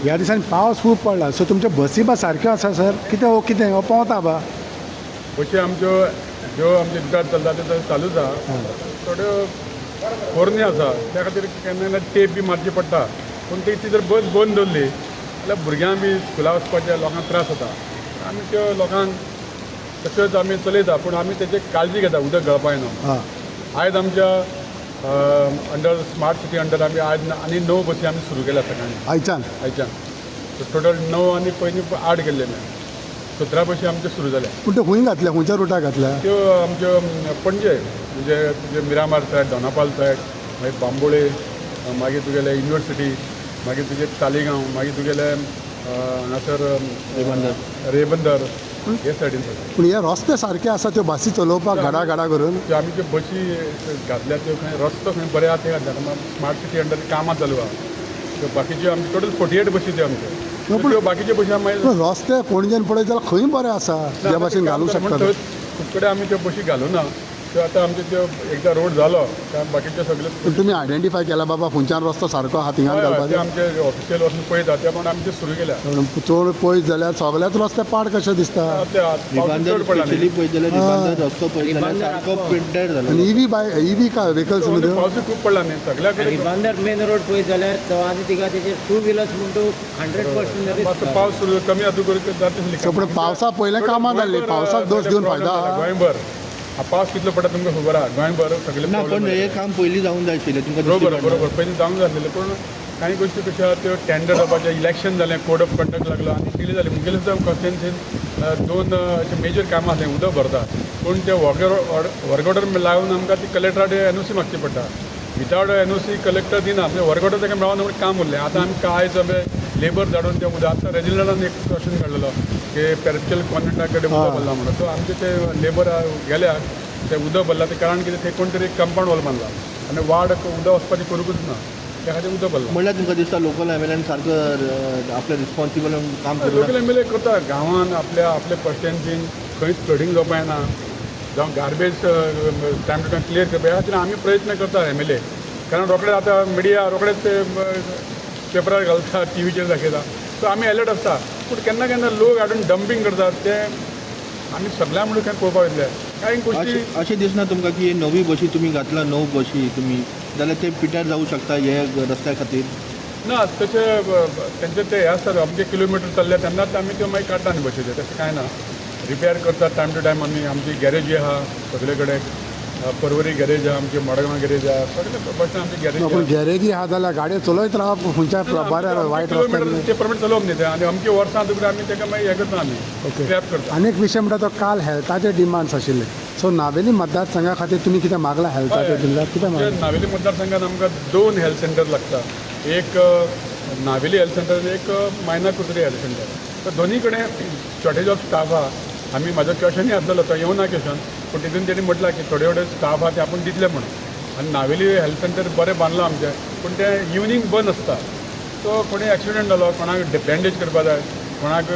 ह्या दिसांनी पावस खूब पडला सो तुमच्यो बसी बा सारक्यो आसा सर कितें हो पावता बा बशी आमच्यो ज्यो आमचे दितात चलता त्यो चालूच आसा थोड्यो पोरण्यो आसा त्या खातीर केन्ना केन्ना टेप बी मारची पडटा पूण ती जर बस बंद दवरली जाल्यार भुरग्यांक बी स्कुला वचपाच्या लोकांक त्रास जाता आमी त्यो लोकांक तश्योच आमी चलयता पूण आमी तेची काळजी घेता उदक गळपाक न्हू आयज आमच्या अंडर स्मार्ट सिटी अंडर आमी आयज आनी 9 बसी आमी सुरू केल्या सकाळी आयच्यान टोटल 9 आनी पयलीं 8 केल्ले 17 बसी आमच्यो सुरू जाल्या पूण त्यो खंय घातल्या खंयच्या रुटाक घातल्या त्यो आमच्यो पणजे म्हणजे तुजे मिरामार सायड दोनापाल सायड मागीर बांबोळे मागीर तुगेले युनिवर्सिटी मागीर तुजे तालिगांव मागीर तुगेले हांगासर रेबंदर हे सायडीन पूण हे रस्ते सारके आसा त्यो बसी चलोवपाक घडा करून त्यो आमी ज्यो बसी घातल्या त्यो खंय रस्तो खंय बरे आहा ते घातल्या स्मार्ट सिटी अंडर कामां चालू आहा त्यो बाकीच्यो आमच्यो टोटल 48 बसी त्यो आमच्यो त्यो बाकीच्यो बसी आमी मागीर रस्ते पणजेन पळयत जाल्यार खंय बरे आसा ज्या भाशेन घालूं शकता खूब कडेन आमी त्यो बसी घालूना त्यो आतां आमच्यो त्यो एकदां रोड जालो त्या बाकीच्यो सगळ्यो पूण तुमी आयडेंटिफाय केला बाबा खंयच्यान रस्तो सारको आहा थिंगान ते घालपाचें आमचे ऑफिशियल वचून पळयता त्या प्रमाणे आमी त्यो सुरू केल्या चड पयस जाल्यार सगळ्याच रस्ते पाड कशे दिसता आनी इवी काय व्हेकल्स मध्ये पावसूय खूब पडला न्ही सगळ्या कडेन रिबांदर मेन रोड पळयत जाल्यार तो आनी तिका तेचे 2 व्हिलर्स म्हणून तो 100% मातसो पावस सुरू कमी जाता करून जाता पूण पावसा पयलें कामां जाल्लीं पावसाक दोश दिवन फायदा आहा गोंयभर पावस कितलो पडटा तुमकां खबर आहा गोंयभर सगळे ना पण हे काम पयलीं जावंक जाय आशिल्लें तुमकां बरोबर पयलीं जावंक जाय आसलेलें पूण कांय गोश्टी कश्यो आहा त्यो टेंडर जावपाचें इलेक्शन जालें कोड ऑफ कंडक्ट लागलो आनी डिले जाली मुखेल कॉन्स्टिट्युन्सीन 2 अशें मेजर कामां आसलें उदक भरता पूण ते वर्क ऑर्डर लावन आमकां ती कलेक्टराक एनओसी मागची पडटा विथावट एनओसी कलेक्टर दिना म्हणजे वर्क ऑर्डर ताका मेळना म्हणून काम उरलें आतां आमकां आयज लेबर धाडून तें उदक आतां रेजिडेंटान एक क्वेश्चन काडलेलो की पेरिफेरल कॉन्ट्रॅक्टा कडेन उदक भरला म्हणून सो आमचे ते लेबर गेल्या ते उदक भरला ते कारण कितें थंय कोण तरी कंपाऊंड वॉल बांदला आनी वाड उदक वचपाची करूंकच ना त्या खातीर उदक भरला म्हणल्यार तुमकां दिसता लोकल एमएलएन सारको आपल्या रिस्पॉन्सिबल काम लोकल एमएलए करता गांवांत आपल्या कॉन्स्टिट्युन्सीन खंयच फ्लडिंग जावपा येना जावं garbage time to time clear करपा ह्या खातीर आमी प्रयत्न करता एमएलए कारण रोखडेच आतां मिडिया रोखडेच ते पेपरार घालता टीव्हीचेर दाखयता सो आमी अलर्ट आसता पूण केन्ना केन्ना लोक हाडून डंपिंग करतात ते आमी सगळ्या म्हणून खंय पळोवपाक वयतले कांय गोश्टी अशें दिसना तुमकां की नवी बशी तुमी घातला 9 बशी तुमी जाल्यार ते पिड्ड्यार जावं शकता हे रस्त्या खातीर ना तशें तेंचे ते हे आसता अमके किलोमिटर चल्ले तेन्नाच आमी त्यो मागीर काडटा न्ही बशीचे तशें कांय ना रिपेर करतात टायम टू टायम आमी आमची गॅरेजी आहा सगळे कडेन परवरी गॅरेज आहा आमची मडगांव गॅरेज आहा सगळे बशेन आमची गॅरेज पूण गॅरेजी आहा जाल्यार गाडयो चलयत रावप खंयच्या बऱ्या वायट रस्त्यार ते प्रमाणे चलोवप न्ही ते आनी अमके वर्सां तुका आमी ताका मागीर हे करता आमी स्क्रॅप करता आनी एक विशय म्हणटा तो काल हेल्थाचे डिमांड्स आशिल्ले सो नावेली मतदारसंघा खातीर तुमी कितें मागला हेल्थाचे जिल्ल्यात कितें मागला नावेली मतदारसंघात आमकां 2 हेल्थ सेंटर लागता एक नावेली हेल्थ सेंटर आनी एक मायना कुत्रे हेल्थ सेंटर तर दोनी कडेन शॉर्टेज ऑफ स्टाफ आहा आमी म्हाजो क्वेश्चनूय आसलेलो तो येवना क्वेश्चन पूण तितून तेणी म्हटलां की थोडे स्टाफ आहा ते आपूण दितले म्हणून आनी नावेली हेल्थ सेंटर बरें बांदलां आमचें पूण तें इवनिंग बंद आसता सो कोणी एक्सिडेंट जालो कोणाक बँडेज करपा जाय कोणाक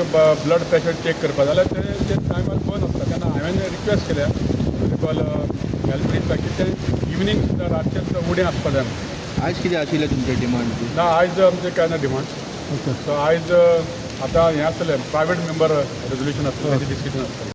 ब्लड प्रेशर चॅक करपा जाल्यार ते टायमार बंद आसता तेन्ना हांवें रिक्वेस्ट केल्या प्रिन्सिपल हेल्थ मिनिस्टर की ते इवनिंग सुद्दां रातचें सुद्दां उडें आसपा जाय आयज कितें आशिल्लें तुमचें डिमांड ना आयज आमचें कांय ना डिमांड सो आयज आतां हें आसतलें प्रायवेट मेंबर रेजोल्युशन आसतलें डिस्कशन आसतलें